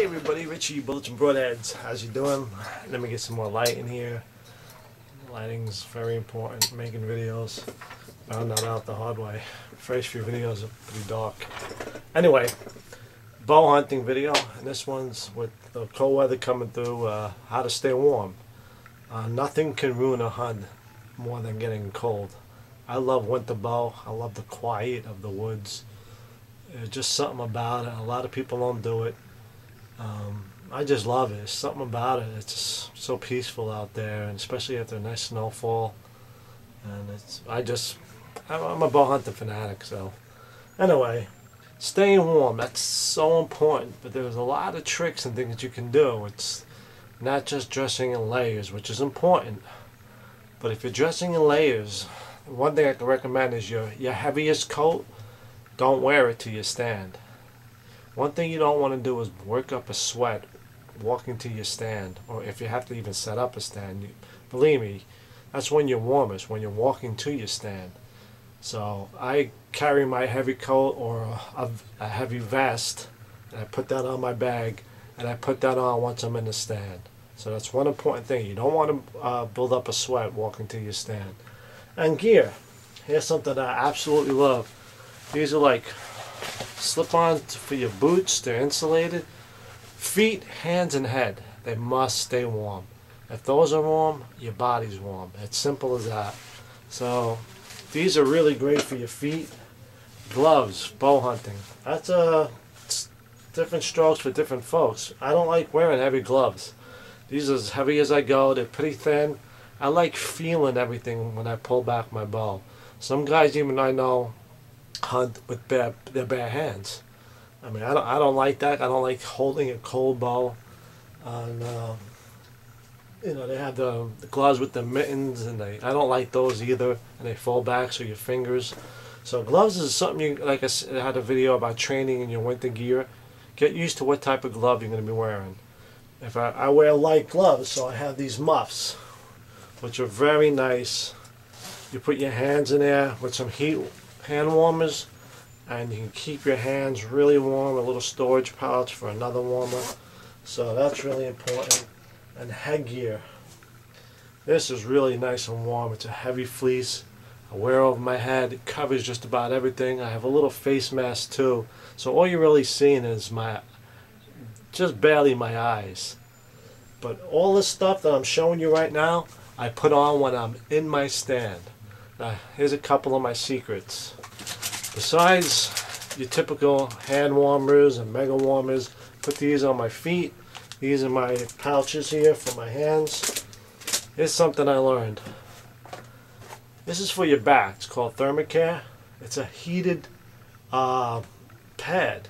Hey everybody, Richie, Bullets and Broadheads. How's you doing? Let me get some more light in here. Lighting's very important, making videos. Found that out the hard way. First few videos are pretty dark. Anyway, bow hunting video, and this one's with the cold weather coming through, how to stay warm. Nothing can ruin a hunt more than getting cold. I love winter bow. I love the quiet of the woods. There's just something about it. A lot of people don't do it. I just love it. There's something about it. It's just so peaceful out there, and especially after a nice snowfall. And I'm a bow hunting fanatic. So anyway, staying warm, that's so important. But there's a lot of tricks and things you can do. It's not just dressing in layers, which is important. But if you're dressing in layers, one thing I can recommend is your heaviest coat, don't wear it till you stand. One thing you don't want to do is work up a sweat walking to your stand, or if you have to even set up a stand. Believe me, that's when you're warmest, when you're walking to your stand. So I carry my heavy coat or a heavy vest, and I put that on my bag, and I put that on once I'm in the stand. So that's one important thing. You don't want to build up a sweat walking to your stand. And gear. Here's something that I absolutely love. These are like slip-on for your boots. They're insulated. Feet, hands, and head, they must stay warm. If those are warm, your body's warm. It's simple as that. So these are really great for your feet. Gloves, bow hunting. That's different strokes for different folks. I don't like wearing heavy gloves. These are as heavy as I go. They're pretty thin. I like feeling everything when I pull back my bow. Some guys, even I know, hunt with their bare hands. I mean, I don't like that. I don't like holding a cold bow. And you know, they have the gloves with the mittens, and I don't like those either. And they fall back, so your fingers. So gloves is something you, like I had a video about training in your winter gear. Get used to what type of glove you're going to be wearing. If I wear light gloves, so I have these muffs, which are very nice. You put your hands in there with some heat hand warmers, and you can keep your hands really warm. A little storage pouch for another warmer. So that's really important. And headgear. This is really nice and warm. It's a heavy fleece. I wear over my head. It covers just about everything. I have a little face mask too. So all you're really seeing is just barely my eyes. But all this stuff that I'm showing you right now, I put on when I'm in my stand. Now, here's a couple of my secrets. Besides your typical hand warmers and mega warmers, put these on my feet. These are my pouches here for my hands. Here's something I learned. This is for your back. It's called Thermacare. It's a heated pad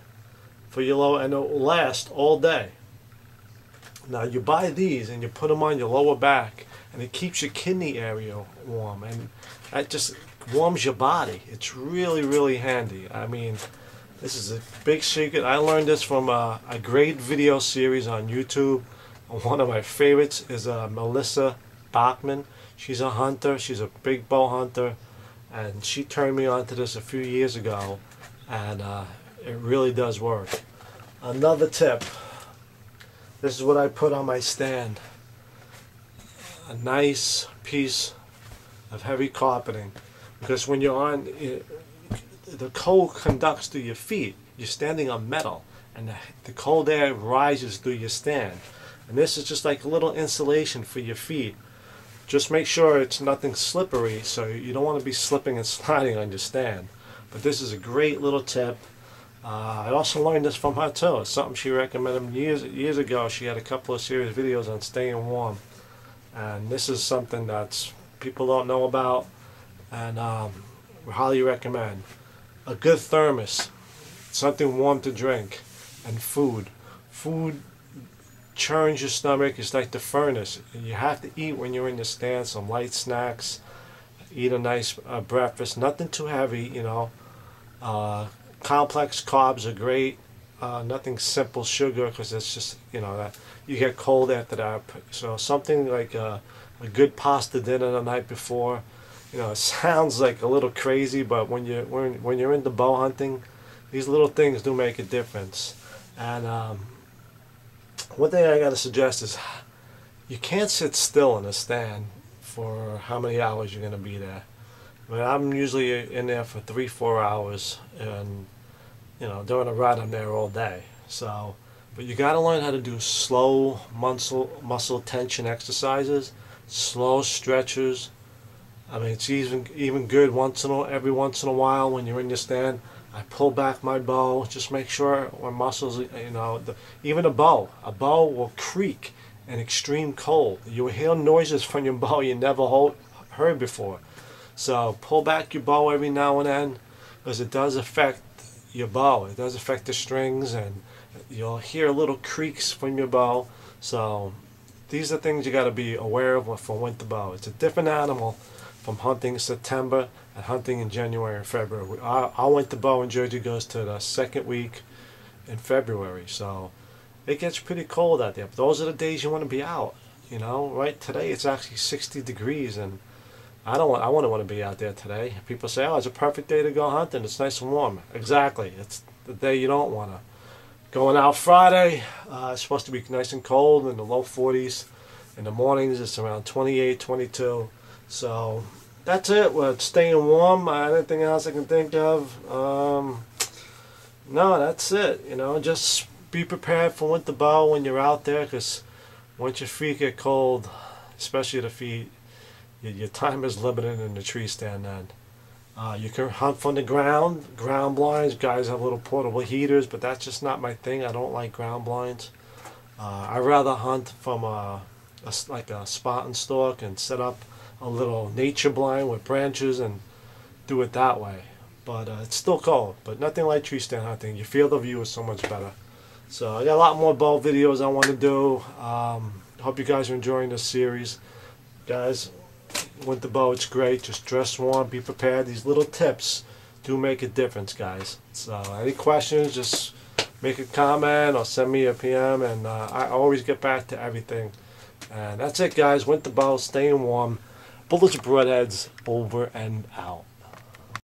for your lower, and it will last all day. Now you buy these and you put them on your lower back, and it keeps your kidney area warm, and that just warms your body. It's really, really handy. I mean, this is a big secret. I learned this from a great video series on YouTube. One of my favorites is Melissa Bachman. She's a hunter. She's a big bow hunter, and she turned me on to this a few years ago, and it really does work. Another tip. This is what I put on my stand. A nice piece of heavy carpeting, because when you're on, the cold conducts through your feet. You're standing on metal, and the cold air rises through your stand. And this is just like a little insulation for your feet. Just make sure it's nothing slippery, so you don't want to be slipping and sliding on your stand. But this is a great little tip. I also learned this from her too. It's something she recommended years ago. She had a couple of serious videos on staying warm, and this is something that people don't know about, and we highly recommend. A good thermos, something warm to drink, and food. Food churns your stomach. It's like the furnace. You have to eat when you're in the stand. Some light snacks. Eat a nice breakfast. Nothing too heavy, you know. Complex carbs are great. Nothing simple sugar, because it's just, you know, that you get cold after that. So something like a good pasta dinner the night before. You know, it sounds like a little crazy, but when you're into bow hunting, these little things do make a difference. And One thing I gotta suggest is you can't sit still in a stand for how many hours you're gonna be there. I mean, I'm usually in there for 3-4 hours, and you know, during a ride I'm there all day. So, but you gotta learn how to do slow muscle tension exercises, slow stretches. I mean, it's even good every once in a while when you're in your stand. I pull back my bow, just make sure my muscles, you know, even a bow will creak in extreme cold. You will hear noises from your bow you never heard before. So pull back your bow every now and then, because it does affect your bow. It does affect the strings, and you'll hear little creaks from your bow. So these are things you got to be aware of for winter bow. It's a different animal from hunting in September and hunting in January and February. Our winter bow in Jersey goes to the second week in February, so it gets pretty cold out there. But those are the days you want to be out. You know, right today it's actually 60 degrees, and I wouldn't want to be out there today. People say, "Oh, it's a perfect day to go hunting. It's nice and warm." Exactly. It's the day you don't want to. Going out Friday, it's supposed to be nice and cold in the low 40s. In the mornings, it's around 28, 22. So that's it. We're staying warm. Anything else I can think of? No, that's it. You know, just be prepared for winter bow when you're out there, because once your feet get cold, especially the feet, your time is limited in the tree stand then. You can hunt from the ground blinds. Guys have little portable heaters, but that's just not my thing. I don't like ground blinds. I'd rather hunt from like a spot and stalk and set up a little nature blind with branches and do it that way. But it's still cold, but nothing like tree stand hunting. Your field of view is so much better. So I got a lot more bow videos I want to do. Hope you guys are enjoying this series. Guys, winter bow, it's great. Just dress warm, be prepared. These little tips do make a difference, guys. So any questions, just make a comment or send me a PM, and I always get back to everything. And that's it, guys. Winter bow, staying warm. Bullets, broadheads, over and out.